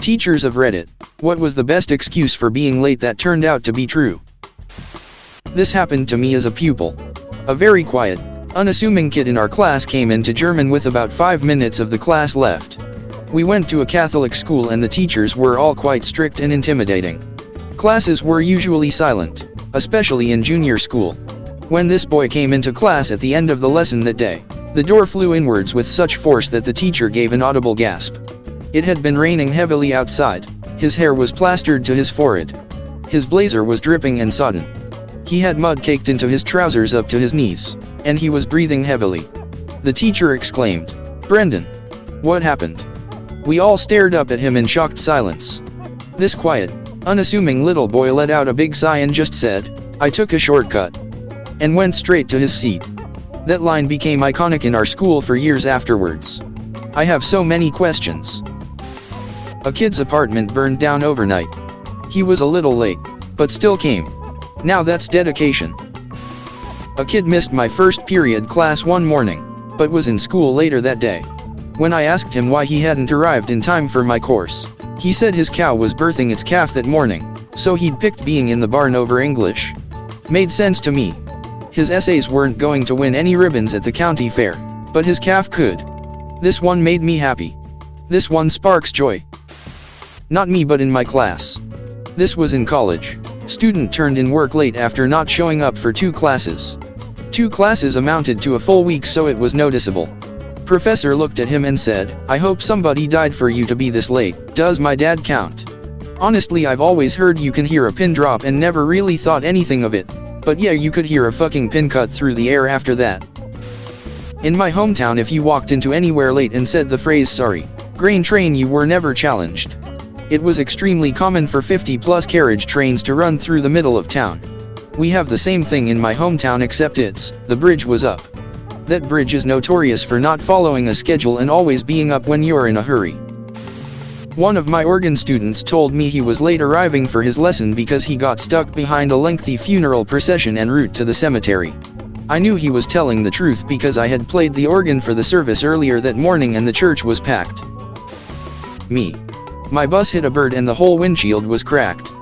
Teachers of Reddit, what was the best excuse for being late that turned out to be true? This happened to me as a pupil. A very quiet, unassuming kid in our class came into German with about 5 minutes of the class left. We went to a Catholic school and the teachers were all quite strict and intimidating. Classes were usually silent, especially in junior school. When this boy came into class at the end of the lesson that day, the door flew inwards with such force that the teacher gave an audible gasp. It had been raining heavily outside. His hair was plastered to his forehead. His blazer was dripping and sodden. He had mud caked into his trousers up to his knees, and he was breathing heavily. The teacher exclaimed, "Brendan, what happened?" We all stared up at him in shocked silence. This quiet, unassuming little boy let out a big sigh and just said, "I took a shortcut," and went straight to his seat. That line became iconic in our school for years afterwards. I have so many questions. A kid's apartment burned down overnight. He was a little late, but still came. Now that's dedication. A kid missed my first period class one morning, but was in school later that day. When I asked him why he hadn't arrived in time for my course, he said his cow was birthing its calf that morning, so he'd picked being in the barn over English. Made sense to me. His essays weren't going to win any ribbons at the county fair, but his calf could. This one made me happy. This one sparks joy. Not me but in my class. This was in college. Student turned in work late after not showing up for 2 classes. 2 classes amounted to a full week, so it was noticeable. Professor looked at him and said, "I hope somebody died for you to be this late. Does my dad count?" Honestly, I've always heard you can hear a pin drop and never really thought anything of it. But yeah, you could hear a fucking pin cut through the air after that. In my hometown, if you walked into anywhere late and said the phrase "sorry, grain train," you were never challenged. It was extremely common for 50-plus carriage trains to run through the middle of town. We have the same thing in my hometown, except the bridge was up. That bridge is notorious for not following a schedule and always being up when you're in a hurry. One of my organ students told me he was late arriving for his lesson because he got stuck behind a lengthy funeral procession en route to the cemetery. I knew he was telling the truth because I had played the organ for the service earlier that morning and the church was packed. Me. My bus hit a bird and the whole windshield was cracked.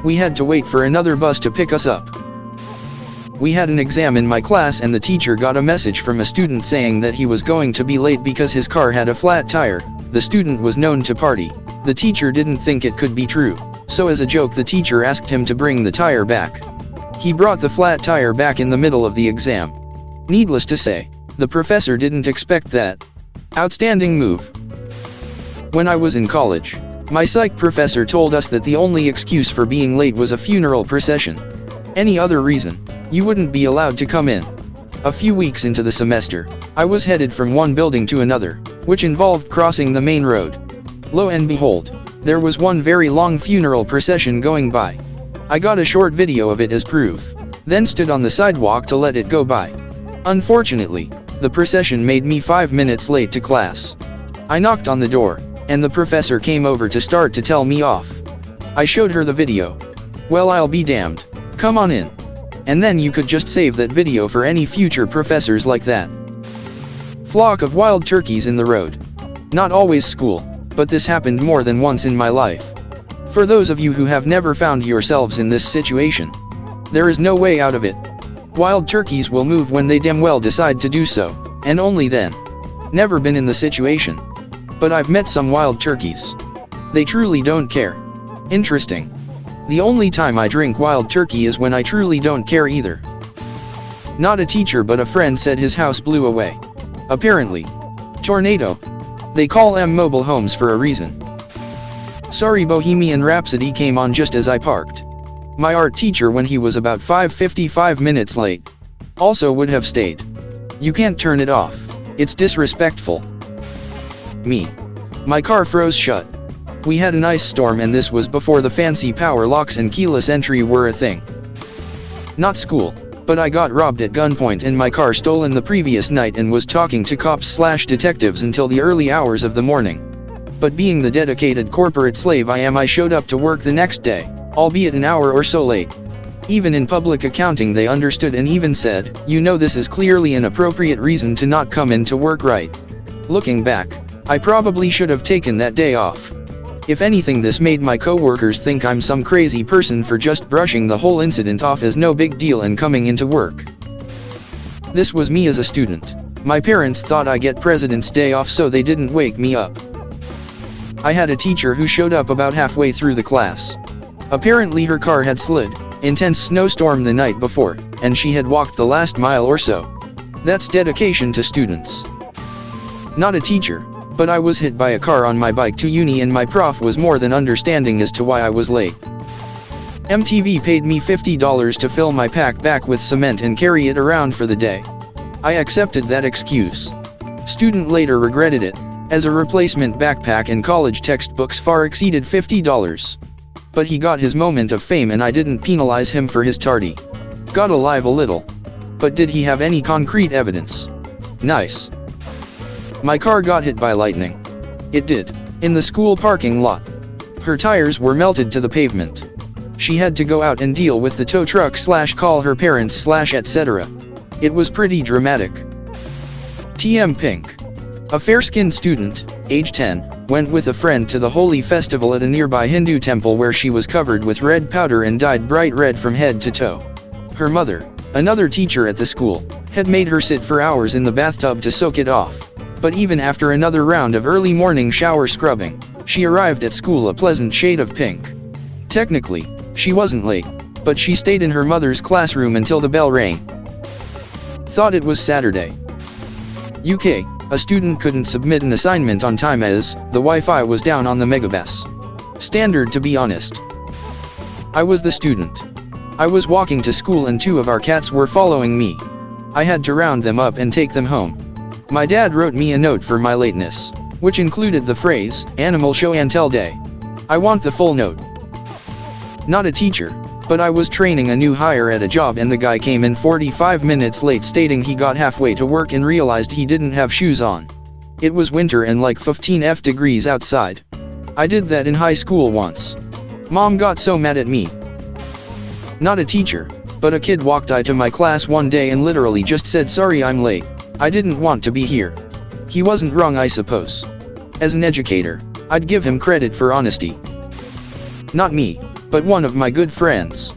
We had to wait for another bus to pick us up. We had an exam in my class and the teacher got a message from a student saying that he was going to be late because his car had a flat tire. The student was known to party. The teacher didn't think it could be true, so as a joke the teacher asked him to bring the tire back. He brought the flat tire back in the middle of the exam. Needless to say, the professor didn't expect that. Outstanding move. When I was in college, my psych professor told us that the only excuse for being late was a funeral procession. Any other reason, you wouldn't be allowed to come in. A few weeks into the semester, I was headed from one building to another, which involved crossing the main road. Lo and behold, there was one very long funeral procession going by. I got a short video of it as proof, then stood on the sidewalk to let it go by. Unfortunately, the procession made me 5 minutes late to class. I knocked on the door, and the professor came over to start to tell me off. I showed her the video. Well, I'll be damned. Come on in. And then you could just save that video for any future professors like that. Flock of wild turkeys in the road. Not always school, but this happened more than once in my life. For those of you who have never found yourselves in this situation, there is no way out of it. Wild turkeys will move when they damn well decide to do so, and only then. Never been in the situation. But I've met some wild turkeys. They truly don't care. Interesting. The only time I drink wild turkey is when I truly don't care either. Not a teacher but a friend said his house blew away. Apparently. Tornado. They call them mobile homes for a reason. Sorry, Bohemian Rhapsody came on just as I parked. My art teacher, when he was about 55 minutes late, also would have stayed. You can't turn it off. It's disrespectful. Me. My car froze shut. We had an ice storm and this was before the fancy power locks and keyless entry were a thing. Not school, but I got robbed at gunpoint and my car stolen the previous night and was talking to cops/detectives until the early hours of the morning. But being the dedicated corporate slave I am, I showed up to work the next day, albeit an hour or so late. Even in public accounting they understood and even said, "You know, this is clearly an appropriate reason to not come in to work, right?" Looking back, I probably should have taken that day off. If anything, this made my coworkers think I'm some crazy person for just brushing the whole incident off as no big deal and coming into work. This was me as a student. My parents thought I get President's Day off, so they didn't wake me up. I had a teacher who showed up about halfway through the class. Apparently her car had slid, intense snowstorm the night before, and she had walked the last mile or so. That's dedication to students. Not a teacher, but I was hit by a car on my bike to uni, and my prof was more than understanding as to why I was late. MTV paid me $50 to fill my pack back with cement and carry it around for the day. I accepted that excuse. Student later regretted it, as a replacement backpack and college textbooks far exceeded $50. But he got his moment of fame and I didn't penalize him for his tardy. Got alive a little. But did he have any concrete evidence? Nice. My car got hit by lightning. It did, in the school parking lot. Her tires were melted to the pavement. She had to go out and deal with the tow truck / call her parents / etc. It was pretty dramatic. TM Pink. A fair-skinned student, age 10, went with a friend to the Holi festival at a nearby Hindu temple where she was covered with red powder and dyed bright red from head to toe. Her mother, another teacher at the school, had made her sit for hours in the bathtub to soak it off. But even after another round of early morning shower scrubbing, she arrived at school a pleasant shade of pink. Technically, she wasn't late, but she stayed in her mother's classroom until the bell rang. Thought it was Saturday. UK, a student couldn't submit an assignment on time as the Wi-Fi was down on the megabus. Standard, to be honest. I was the student. I was walking to school and 2 of our cats were following me. I had to round them up and take them home. My dad wrote me a note for my lateness, which included the phrase, "Animal show and tell day." I want the full note. Not a teacher, but I was training a new hire at a job and the guy came in 45 minutes late stating he got halfway to work and realized he didn't have shoes on. It was winter and like 15 degrees outside. I did that in high school once. Mom got so mad at me. Not a teacher, but a kid walked to my class one day and literally just said, "Sorry, I'm late. I didn't want to be here." He wasn't wrong, I suppose. As an educator, I'd give him credit for honesty. Not me, but one of my good friends.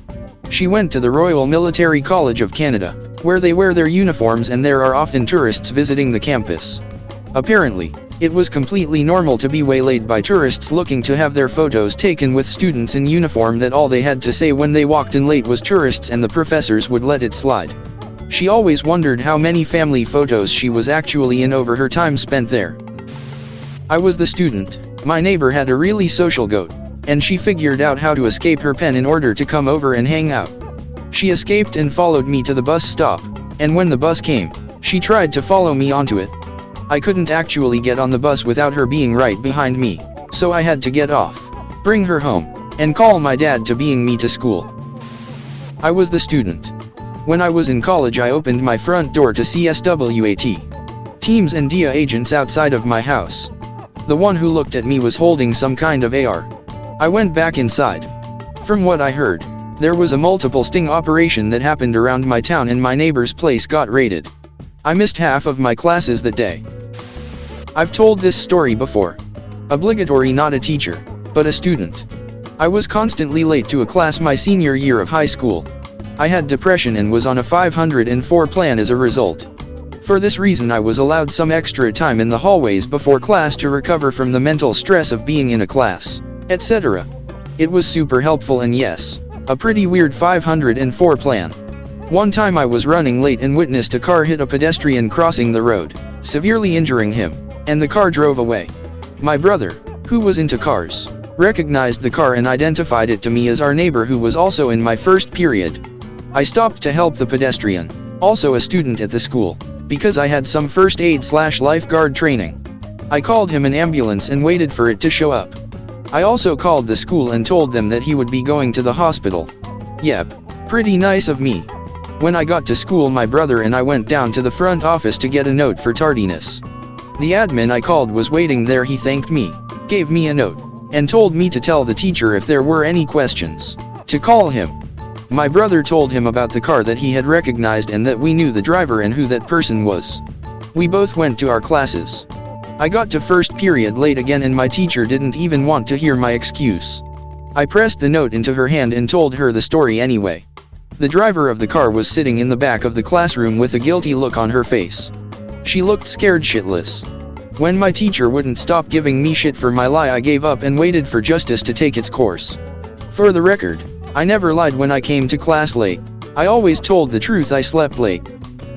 She went to the Royal Military College of Canada, where they wear their uniforms and there are often tourists visiting the campus. Apparently, it was completely normal to be waylaid by tourists looking to have their photos taken with students in uniform that all they had to say when they walked in late was tourists and the professors would let it slide. She always wondered how many family photos she was actually in over her time spent there. I was the student. My neighbor had a really social goat, and she figured out how to escape her pen in order to come over and hang out. She escaped and followed me to the bus stop, and when the bus came, she tried to follow me onto it. I couldn't actually get on the bus without her being right behind me, so I had to get off, bring her home, and call my dad to being me to school. I was the student. When I was in college, I opened my front door to CSWAT teams and DIA agents outside of my house. The one who looked at me was holding some kind of AR. I went back inside. From what I heard, there was a multiple sting operation that happened around my town and my neighbor's place got raided. I missed half of my classes that day. I've told this story before. Obligatory, not a teacher, but a student. I was constantly late to a class my senior year of high school. I had depression and was on a 504 plan as a result. For this reason, I was allowed some extra time in the hallways before class to recover from the mental stress of being in a class, etc. It was super helpful and yes, a pretty weird 504 plan. One time I was running late and witnessed a car hit a pedestrian crossing the road, severely injuring him, and the car drove away. My brother, who was into cars, recognized the car and identified it to me as our neighbor who was also in my first period. I stopped to help the pedestrian, also a student at the school, because I had some first aid / lifeguard training. I called him an ambulance and waited for it to show up. I also called the school and told them that he would be going to the hospital. Yep, pretty nice of me. When I got to school, my brother and I went down to the front office to get a note for tardiness. The admin I called was waiting there. He thanked me, gave me a note, and told me to tell the teacher if there were any questions, to call him. My brother told him about the car that he had recognized and that we knew the driver and who that person was. We both went to our classes. I got to first period late again and my teacher didn't even want to hear my excuse. I pressed the note into her hand and told her the story anyway. The driver of the car was sitting in the back of the classroom with a guilty look on her face. She looked scared shitless. When my teacher wouldn't stop giving me shit for my lie, I gave up and waited for justice to take its course. For the record, I never lied when I came to class late. I always told the truth. I slept late.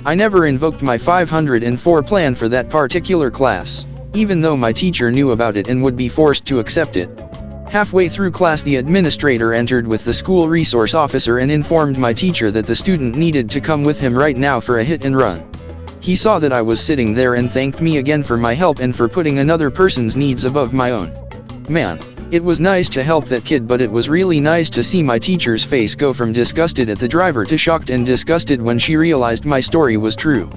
I never invoked my 504 plan for that particular class, even though my teacher knew about it and would be forced to accept it. Halfway through class, the administrator entered with the school resource officer and informed my teacher that the student needed to come with him right now for a hit and run. He saw that I was sitting there and thanked me again for my help and for putting another person's needs above my own. Man, it was nice to help that kid, but it was really nice to see my teacher's face go from disgusted at the driver to shocked and disgusted when she realized my story was true.